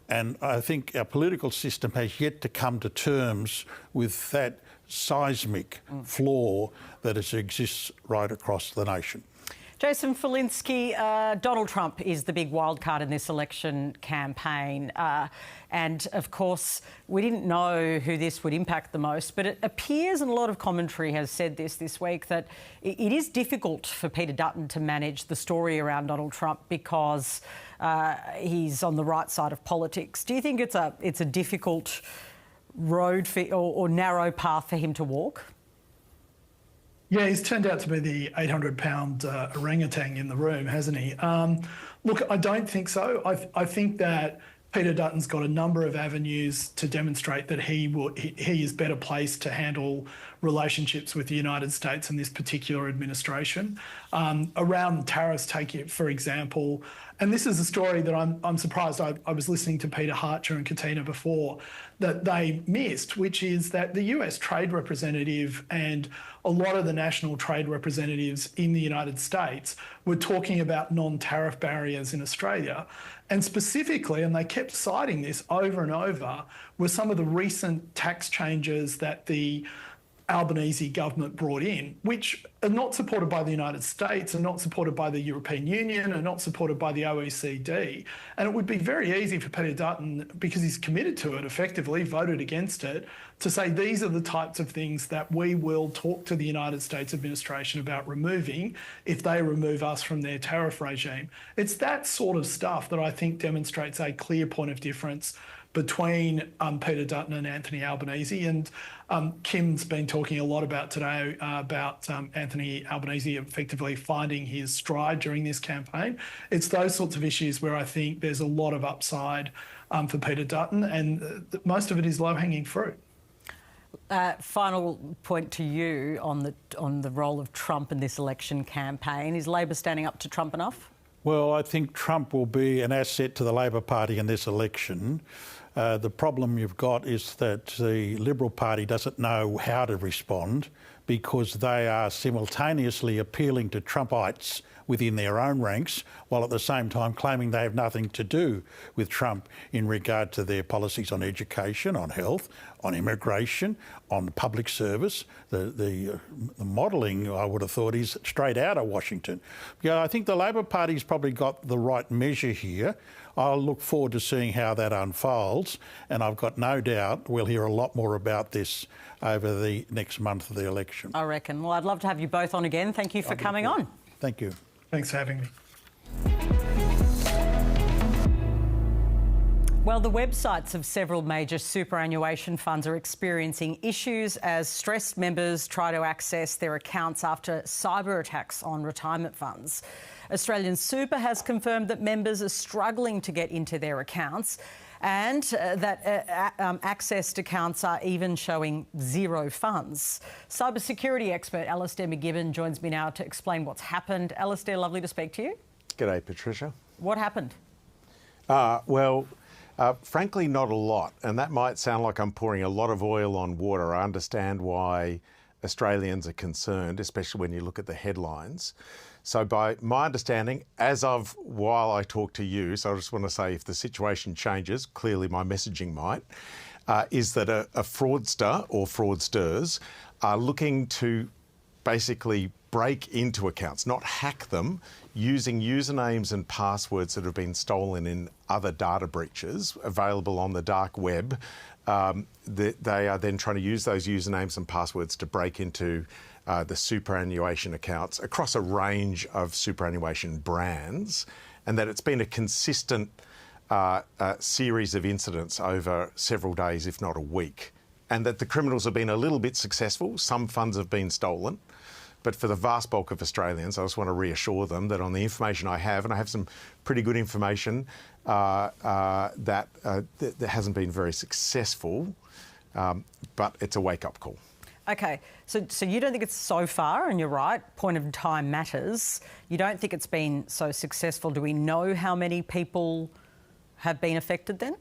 And I think our political system has yet to come to terms with that seismic flaw that exists right across the nation. Jason Falinski, Donald Trump is the big wild card in this election campaign. And of course, we didn't know who this would impact the most, but it appears, and a lot of commentary has said this week, that it is difficult for Peter Dutton to manage the story around Donald Trump because he's on the right side of politics. Do you think it's a difficult road or narrow path for him to walk? Yeah, he's turned out to be the 800-pound orangutan in the room, hasn't he? Look, I don't think so. I think that Peter Dutton's got a number of avenues to demonstrate that he is better placed to handle relationships with the United States and this particular administration. Around tariffs, take it for example, and this is a story that I'm surprised I was listening to Peter Hartcher and Katina before that they missed, which is that the US trade representative and a lot of the national trade representatives in the United States were talking about non-tariff barriers in Australia. And specifically, and they kept citing this over and over, were some of the recent tax changes that the Albanese government brought in, which are not supported by the United States, are not supported by the European Union, are not supported by the OECD. And it would be very easy for Peter Dutton, because he's committed to it, effectively voted against it, to say these are the types of things that we will talk to the United States administration about removing if they remove us from their tariff regime. It's that sort of stuff that I think demonstrates a clear point of difference between Peter Dutton and Anthony Albanese. And Kim's been talking a lot about today about Anthony Albanese effectively finding his stride during this campaign. It's those sorts of issues where I think there's a lot of upside for Peter Dutton, and most of it is low-hanging fruit. Final point to you on the role of Trump in this election campaign. Is Labor standing up to Trump enough? Well, I think Trump will be an asset to the Labor Party in this election. The problem you've got is that the Liberal Party doesn't know how to respond because they are simultaneously appealing to Trumpites within their own ranks, while at the same time claiming they have nothing to do with Trump in regard to their policies on education, on health, on immigration, on public service. The modelling, I would have thought, is straight out of Washington. Yeah, I think the Labor Party's probably got the right measure here. I'll look forward to seeing how that unfolds, and I've got no doubt we'll hear a lot more about this over the next month of the election. I reckon. Well, I'd love to have you both on again. Thank you for coming on. Thank you. Thanks for having me. Well, the websites of several major superannuation funds are experiencing issues as stressed members try to access their accounts after cyber attacks on retirement funds. Australian Super has confirmed that members are struggling to get into their accounts and that accessed accounts are even showing zero funds. Cybersecurity expert Alastair McGibbon joins me now to explain what's happened. Alastair, lovely to speak to you. G'day, Patricia. What happened? Frankly, not a lot. And that might sound like I'm pouring a lot of oil on water. I understand why Australians are concerned, especially when you look at the headlines. So by my understanding, as of while I talk to you, so I just want to say if the situation changes, clearly my messaging might, is that a fraudster or fraudsters are looking to basically break into accounts, not hack them, using usernames and passwords that have been stolen in other data breaches available on the dark web. They are then trying to use those usernames and passwords to break into the superannuation accounts across a range of superannuation brands, and that it's been a consistent series of incidents over several days, if not a week. and that the criminals have been a little bit successful. Some funds have been stolen. But for the vast bulk of Australians, I just want to reassure them that on the information I have, and I have some pretty good information that hasn't been very successful, but it's a wake-up call. Okay, so you don't think it's so far, and you're right, point of time matters. You don't think it's been so successful. Do we know how many people have been affected then?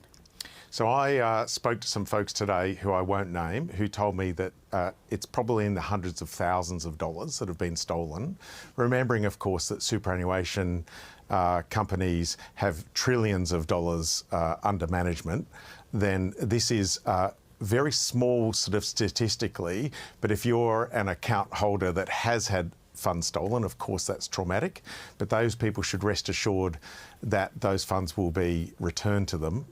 So I spoke to some folks today who I won't name, who told me that it's probably in the hundreds of thousands of dollars that have been stolen. Remembering, of course, that superannuation companies have trillions of dollars under management, then this is very small sort of statistically, but if you're an account holder that has had funds stolen, of course that's traumatic, but those people should rest assured that those funds will be returned to them.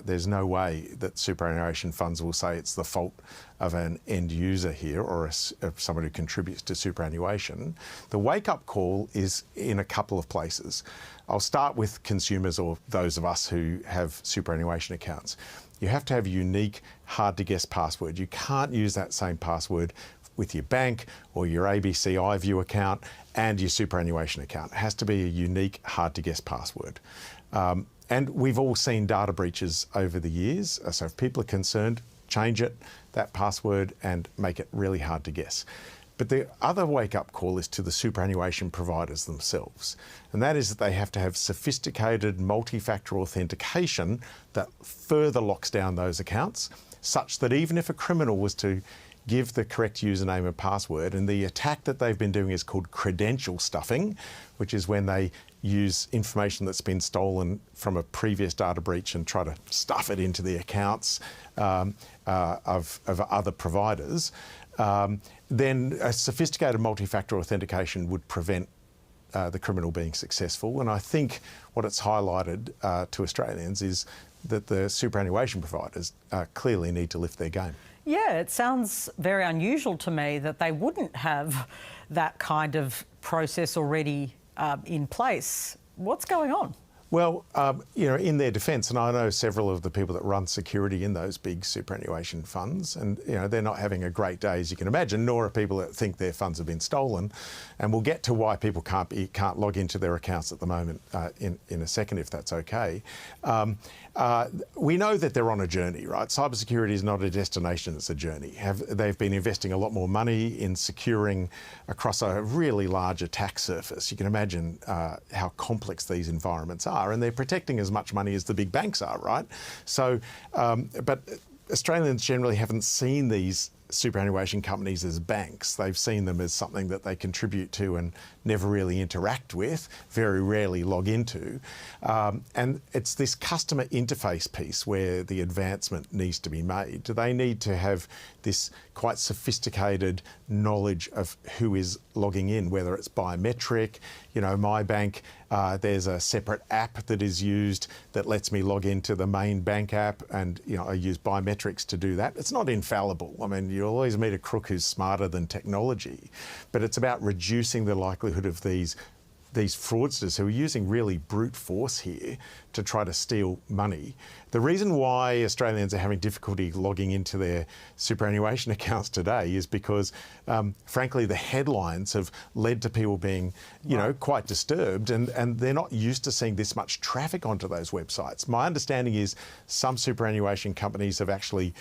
There's no way that superannuation funds will say it's the fault of an end user here or of someone who contributes to superannuation. The wake-up call is in a couple of places. I'll start with consumers, or those of us who have superannuation accounts. You have to have a unique, hard-to-guess password. You can't use that same password with your bank or your ABC iView account and your superannuation account. It has to be a unique, hard-to-guess password. And we've all seen data breaches over the years, so if people are concerned, change it, that password, and make it really hard to guess. But the other wake-up call is to the superannuation providers themselves, and that is that they have to have sophisticated multi-factor authentication that further locks down those accounts, such that even if a criminal was to give the correct username and password, and the attack that they've been doing is called credential stuffing, which is when they use information that's been stolen from a previous data breach and try to stuff it into the accounts of other providers, then a sophisticated multi-factor authentication would prevent the criminal being successful. And I think what it's highlighted to Australians is that the superannuation providers clearly need to lift their game. Yeah, it sounds very unusual to me that they wouldn't have that kind of process already in place. What's going on? Well, in their defence, and I know several of the people that run security in those big superannuation funds, and they're not having a great day, as you can imagine, nor are people that think their funds have been stolen. And we'll get to why people can't log into their accounts at the moment in a second, if that's okay. We know that they're on a journey, right? Cybersecurity is not a destination, it's a journey. They've been investing a lot more money in securing across a really large attack surface. You can imagine how complex these environments are, and they're protecting as much money as the big banks are, right? So, but Australians generally haven't seen these superannuation companies as banks. They've seen them as something that they contribute to and never really interact with, very rarely log into. And it's this customer interface piece where the advancement needs to be made. Do they need to have this quite sophisticated knowledge of who is logging in, whether it's biometric? My bank, there's a separate app that is used that lets me log into the main bank app, and I use biometrics to do that. It's not infallible. I mean, you'll always meet a crook who's smarter than technology, but it's about reducing the likelihood of these fraudsters who are using really brute force here to try to steal money. The reason why Australians are having difficulty logging into their superannuation accounts today is because, frankly, the headlines have led to people being, quite disturbed, and they're not used to seeing this much traffic onto those websites. My understanding is some superannuation companies have actually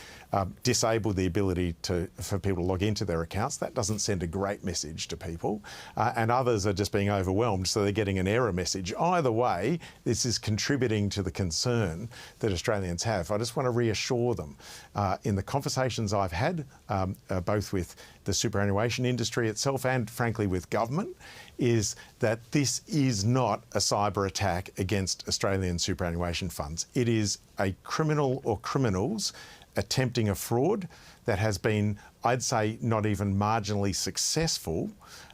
disabled the ability for people to log into their accounts. That doesn't send a great message to people, and others are just being overwhelmed, so they're getting an error message. Either way, this is contributing to the concern that Australians have. I just want to reassure them in the conversations I've had, both with the superannuation industry itself and, frankly, with government, is that this is not a cyber attack against Australian superannuation funds. It is a criminal or criminals attempting a fraud that has been, I'd say, not even marginally successful,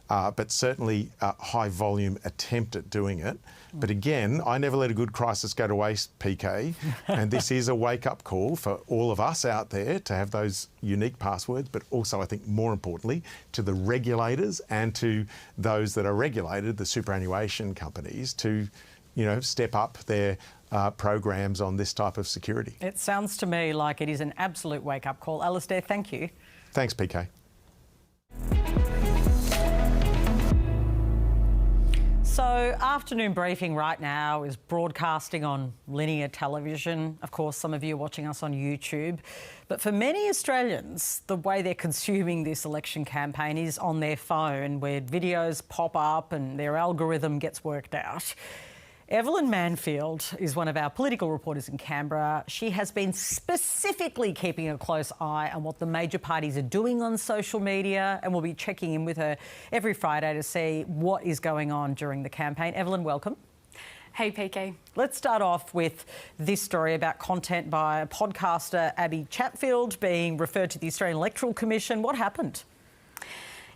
but certainly a high volume attempt at doing it. But again, I never let a good crisis go to waste, PK, and this is a wake-up call for all of us out there to have those unique passwords, but also, I think more importantly, to the regulators and to those that are regulated, the superannuation companies, to step up their programs on this type of security. It sounds to me like it is an absolute wake-up call. Alistair, thank you. Thanks, PK. So, afternoon briefing right now is broadcasting on linear television. Of course, some of you are watching us on YouTube. But for many Australians, the way they're consuming this election campaign is on their phone, where videos pop up and their algorithm gets worked out. Evelyn Manfield is one of our political reporters in Canberra. She has been specifically keeping a close eye on what the major parties are doing on social media, and we'll be checking in with her every Friday to see what is going on during the campaign. Evelyn, welcome. Hey, PK. Let's start off with this story about content by podcaster Abby Chatfield being referred to the Australian Electoral Commission. What happened?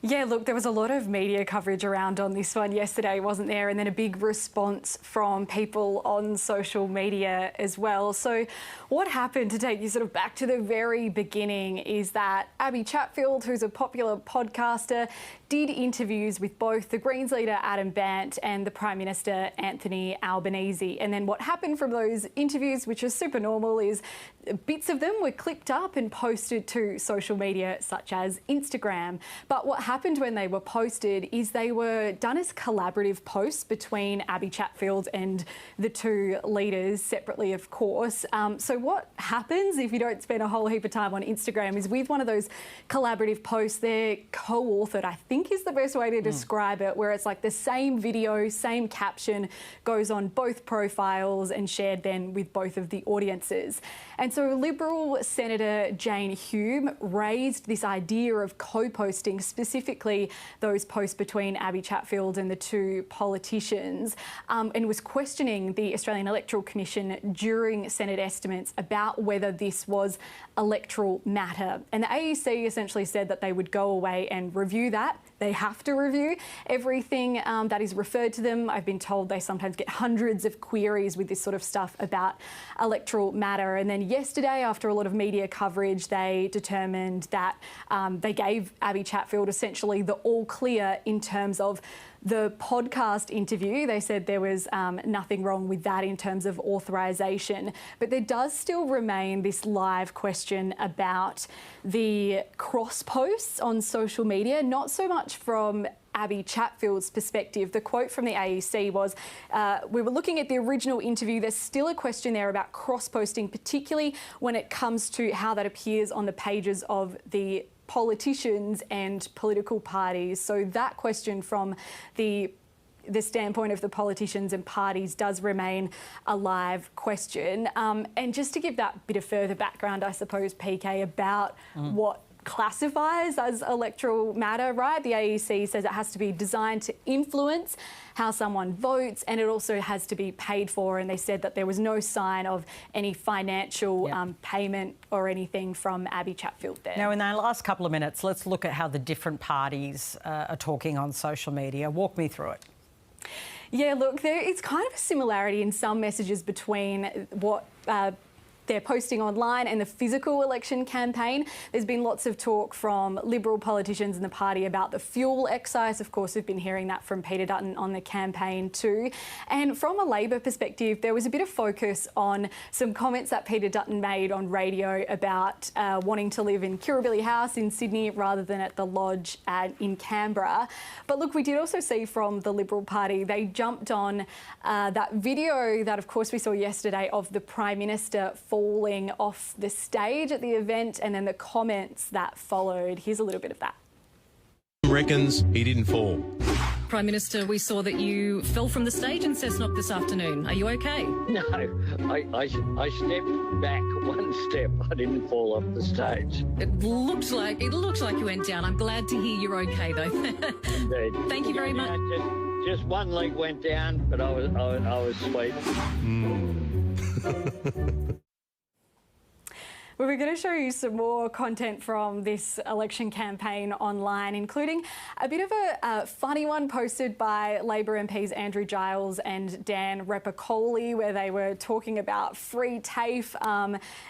Yeah, look, there was a lot of media coverage around on this one yesterday, wasn't there? And then a big response from people on social media as well. So what happened, to take you sort of back to the very beginning, is that Abby Chatfield, who's a popular podcaster, did interviews with both the Greens leader Adam Bandt and the Prime Minister Anthony Albanese. And then what happened from those interviews, which is super normal, is bits of them were clipped up and posted to social media such as Instagram. But what happened when they were posted is they were done as collaborative posts between Abby Chatfield and the two leaders, separately of course. So what happens if you don't spend a whole heap of time on Instagram is, with one of those collaborative posts, they're co-authored, I think is the best way to describe it, where it's like the same video, same caption goes on both profiles and shared then with both of the audiences. And so Liberal Senator Jane Hume raised this idea of co-posting, specifically those posts between Abby Chatfield and the two politicians, and was questioning the Australian Electoral Commission during Senate estimates about whether this was electoral matter. And the AEC essentially said that they would go away and review that. They have to review everything that is referred to them. I've been told they sometimes get hundreds of queries with this sort of stuff about electoral matter. And then yesterday, after a lot of media coverage, they determined that they gave Abby Chatfield essentially the all clear in terms of the podcast interview. They said there was nothing wrong with that in terms of authorisation. But there does still remain this live question about the cross posts on social media, not so much from Abby Chatfield's perspective. The quote from the AEC was, we were looking at the original interview. There's still a question there about cross-posting, particularly when it comes to how that appears on the pages of the politicians and political parties. So that question from the standpoint of the politicians and parties does remain a live question. And just to give that bit of further background, I suppose, PK, about what classifies as electoral matter, right? The AEC says it has to be designed to influence how someone votes, and it also has to be paid for. And they said that there was no sign of any financial payment or anything from Abby Chatfield there. Now, in the last couple of minutes, let's look at how the different parties are talking on social media. Walk me through it. Yeah, look, it's kind of a similarity in some messages between what they're posting online and the physical election campaign. There's been lots of talk from Liberal politicians in the party about the fuel excise. Of course, we've been hearing that from Peter Dutton on the campaign too. And from a Labor perspective, there was a bit of focus on some comments that Peter Dutton made on radio about wanting to live in Kirribilli House in Sydney rather than at the Lodge in Canberra. But look, we did also see from the Liberal Party, they jumped on that video that, of course, we saw yesterday of the Prime Minister falling off the stage at the event, and then the comments that followed. Here's a little bit of that. Reckons he didn't fall. Prime Minister, we saw that you fell from the stage in Cessnock this afternoon. Are you okay? No, I stepped back one step. I didn't fall off the stage. It looks like you went down. I'm glad to hear you're okay, though. Indeed. Thank you very much. Just one leg went down, but I was sweet. Well, we're going to show you some more content from this election campaign online, including a bit of a funny one posted by Labor MPs Andrew Giles and Dan Repicoli, where they were talking about free TAFE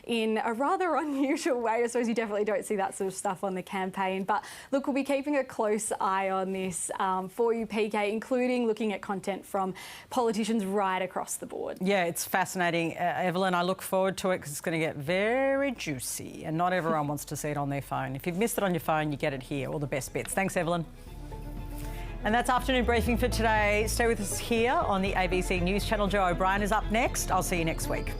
in a rather unusual way. I suppose you definitely don't see that sort of stuff on the campaign. But look, we'll be keeping a close eye on this for you, PK, including looking at content from politicians right across the board. Yeah, it's fascinating, Evelyn. I look forward to it because it's going to get very juicy, and not everyone wants to see it on their phone. If you've missed it on your phone, you get it here, all the best bits. Thanks, Evelyn. And that's afternoon briefing for today. Stay with us here on the ABC News Channel. Joe O'Brien is up next. I'll see you next week.